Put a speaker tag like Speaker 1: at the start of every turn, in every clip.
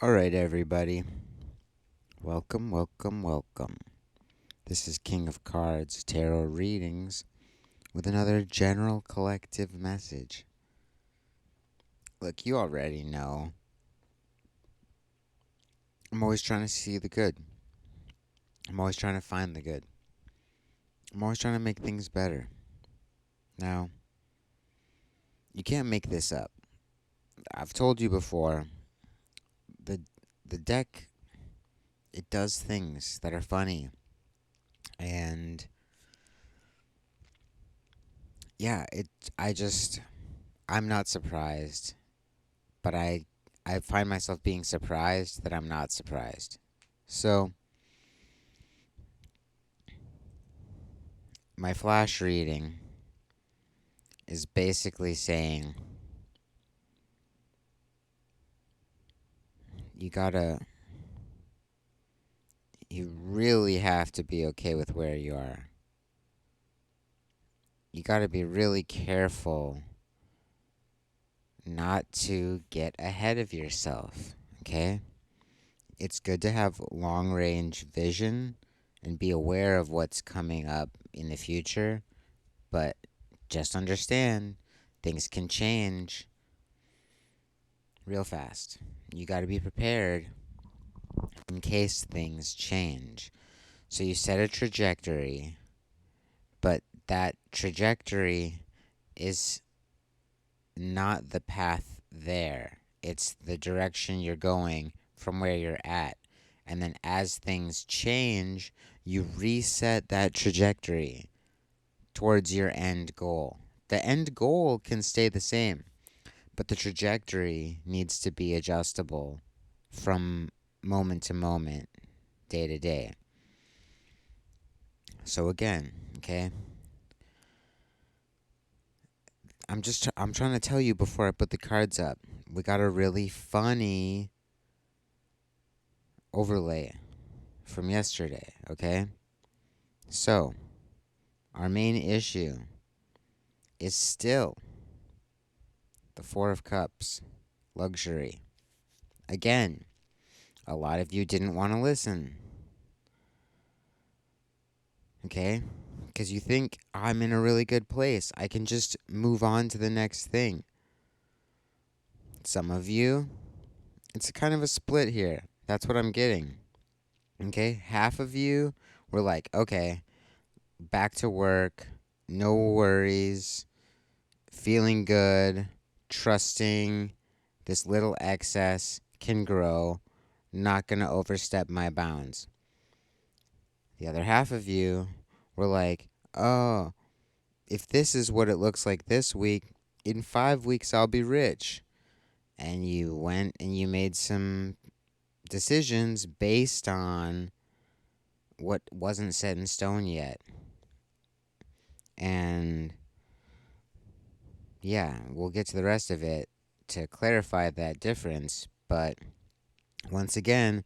Speaker 1: All right, everybody. Welcome, welcome, welcome. This is King of Cards Tarot Readings with another general collective message. Look, you already know. I'm always trying to see the good. I'm always trying to find the good. I'm always trying to make things better. Now, you can't make this up. I've told you before, the the deck it does things that are funny. And yeah, I'm not surprised, but I find myself being surprised that I'm not surprised. So, my flash reading is basically saying you gotta, you really have to be okay with where you are. You gotta be really careful not to get ahead of yourself, okay? It's good to have long range vision and be aware of what's coming up in the future, but just understand things can change real fast. You got to be prepared in case things change. So you set a trajectory, but that trajectory is not the path there. It's the direction you're going from where you're at. And then as things change, you reset that trajectory towards your end goal. The end goal can stay the same, but the trajectory needs to be adjustable from moment to moment, day to day. So again, okay, I'm trying to tell you before I put the cards up. We got a really funny overlay from yesterday, okay? So, our main issue is still the 4 of Cups, luxury. Again, a lot of you didn't want to listen, okay? Because you think I'm in a really good place. I can just move on to the next thing. Some of you, it's kind of a split here. That's what I'm getting. Okay? Half of you were like, okay, back to work, no worries, feeling good, trusting this little excess can grow, not going to overstep my bounds. The other half of you were like, oh, if this is what it looks like this week, in 5 weeks I'll be rich. And you went and you made some decisions based on what wasn't set in stone yet. And yeah, we'll get to the rest of it to clarify that difference. But once again,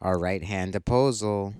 Speaker 1: our right hand opposal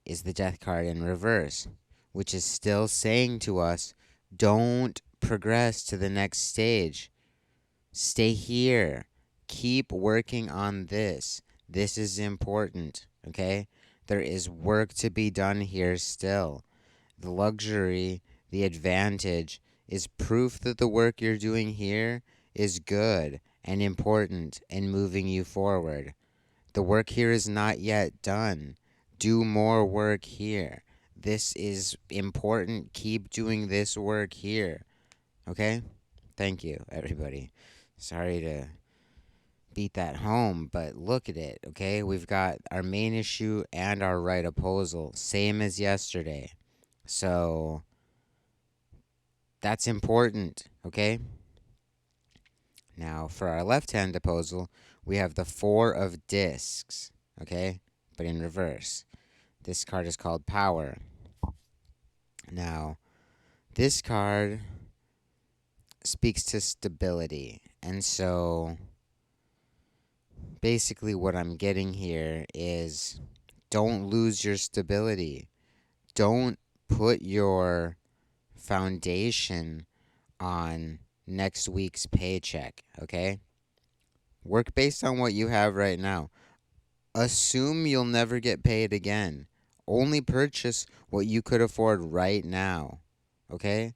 Speaker 1: is the death card in reverse, which is still saying to us, don't progress to the next stage. Stay here. Keep working on this. This is important, okay? There is work to be done here still. The luxury, the advantage, is proof that the work you're doing here is good and important and moving you forward. The work here is not yet done. Do more work here. This is important. Keep doing this work here. Okay? Thank you, everybody. Sorry to beat that home, but look at it, okay? We've got our main issue and our right opposal, same as yesterday. So that's important, okay? Now, for our left hand opposal, we have the 4 of discs, okay? But in reverse. This card is called Power. Now, this card speaks to stability. And so, basically, what I'm getting here is don't lose your stability. Don't put your foundation on next week's paycheck, okay? Work based on what you have right now. Assume you'll never get paid again. Only purchase what you could afford right now. Okay?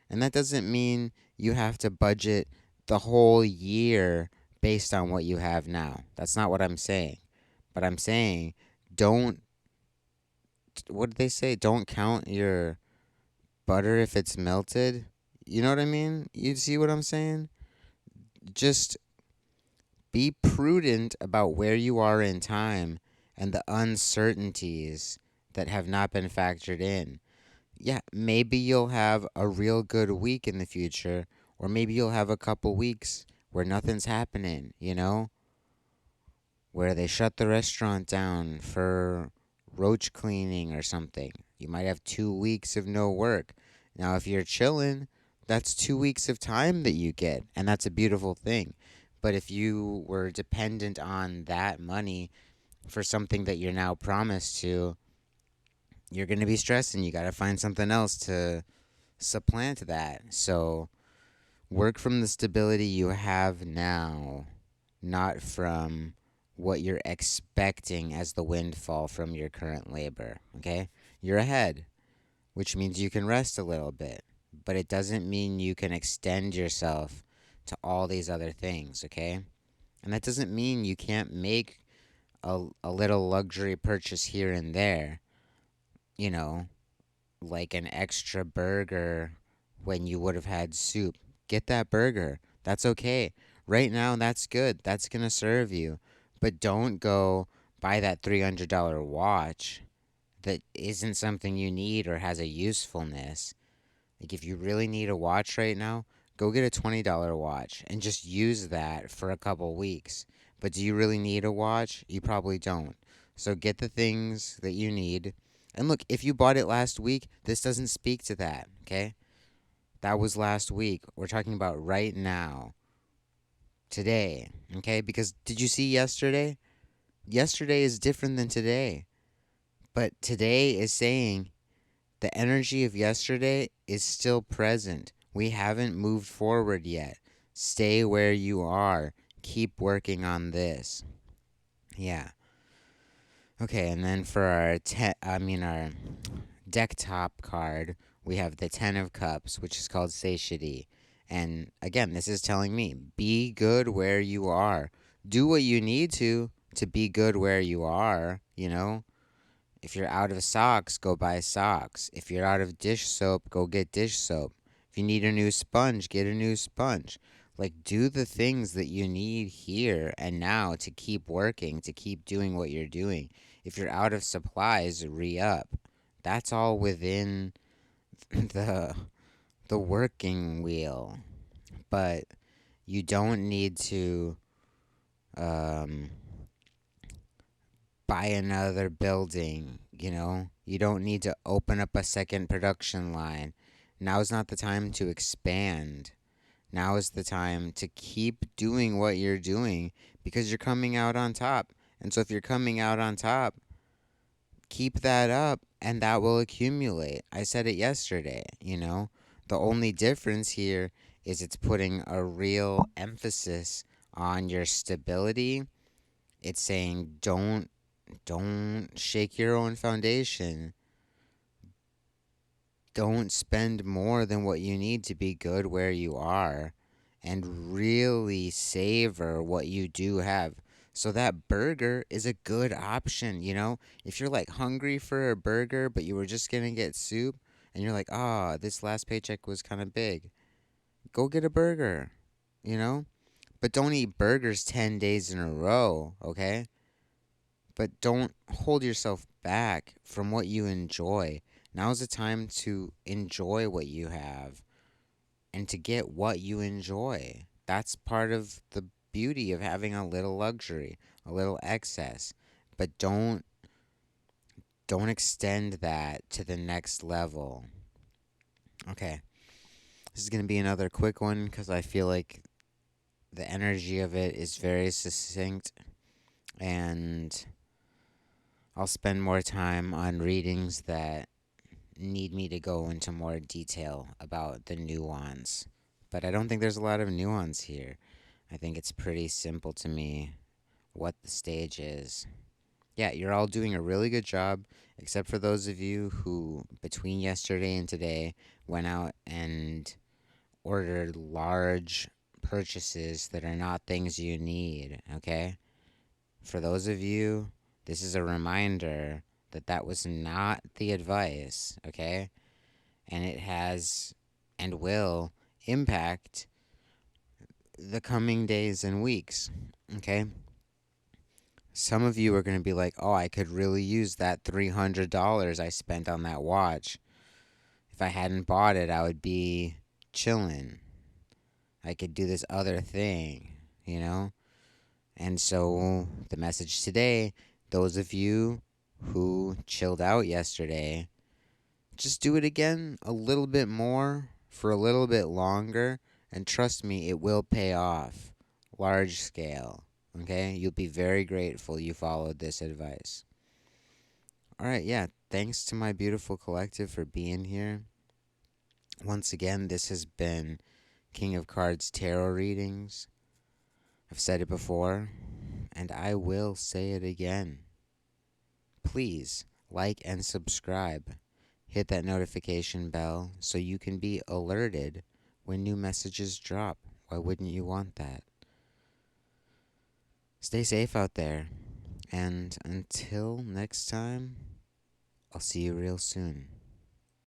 Speaker 1: And that doesn't mean you have to budget the whole year based on what you have now. That's not what I'm saying. But I'm saying don't, what did they say? Don't count your butter if it's melted. You know what I mean? You see what I'm saying? Just be prudent about where you are in time and the uncertainties that have not been factored in. Yeah, maybe you'll have a real good week in the future, or maybe you'll have a couple weeks where nothing's happening, where they shut the restaurant down for roach cleaning or something. You might have 2 weeks of no work. Now, if you're chilling, that's 2 weeks of time that you get, and that's a beautiful thing. But if you were dependent on that money for something that you're now promised to, you're going to be stressing. You got to find something else to supplant that. So work from the stability you have now, not from what you're expecting as the windfall from your current labor. Okay? You're ahead, which means you can rest a little bit, but it doesn't mean you can extend yourself to all these other things. Okay? And that doesn't mean you can't make a little luxury purchase here and there, you know, like an extra burger when you would have had soup. Get that burger. That's okay. Right now, that's good. That's going to serve you. But don't go buy that $300 watch that isn't something you need or has a usefulness. Like, if you really need a watch right now, go get a $20 watch and just use that for a couple weeks. But do you really need a watch? You probably don't. So get the things that you need. And look, if you bought it last week, this doesn't speak to that, okay? That was last week. We're talking about right now, today, okay? Because did you see yesterday? Yesterday is different than today. But today is saying the energy of yesterday is still present. We haven't moved forward yet. Stay where you are. Keep working on this. Yeah. Okay, and then for our deck top card, we have the 10 of cups, which is called satiety. And again, this is telling me be good where you are. Do what you need to be good where you are, If you're out of socks, go buy socks. If you're out of dish soap, go get dish soap. If you need a new sponge, get a new sponge. Like, do the things that you need here and now to keep working, to keep doing what you're doing. If you're out of supplies, re up. That's all within the the working wheel. But you don't need to um, buy another building, You don't need to open up a second production line. Now is not the time to expand. Now is the time to keep doing what you're doing because you're coming out on top. And so if you're coming out on top, keep that up and that will accumulate. I said it yesterday. The only difference here is it's putting a real emphasis on your stability. It's saying don't shake your own foundation. Don't spend more than what you need to be good where you are and really savor what you do have. So that burger is a good option. If you're like hungry for a burger but you were just going to get soup and you're like, "Ah, this last paycheck was kind of big." Go get a burger, you know? But don't eat burgers 10 days in a row, okay? But don't hold yourself back from what you enjoy. Now's the time to enjoy what you have and to get what you enjoy. That's part of the beauty of having a little luxury, a little excess. But don't extend that to the next level. Okay. This is going to be another quick one cuz I feel like the energy of it is very succinct and I'll spend more time on readings that need me to go into more detail about the nuance. But I don't think there's a lot of nuance here. I think it's pretty simple to me what the stage is. Yeah, you're all doing a really good job, except for those of you who, between yesterday and today, went out and ordered large purchases that are not things you need, okay? For those of you, this is a reminder that that was not the advice, okay? And it has and will impact the coming days and weeks, okay? Some of you are going to be like, oh, I could really use that $300 I spent on that watch. If I hadn't bought it, I would be chilling. I could do this other thing, you know? And so, the message today, those of you who chilled out yesterday, just do it again a little bit more for a little bit longer. And trust me, it will pay off. Large scale. Okay? You'll be very grateful you followed this advice. All right, yeah. Thanks to my beautiful collective for being here. Once again, this has been King of Cards Tarot Readings. I've said it before, and I will say it again. Please like and subscribe. Hit that notification bell so you can be alerted when new messages drop. Why wouldn't you want that? Stay safe out there, and until next time, I'll see you real soon.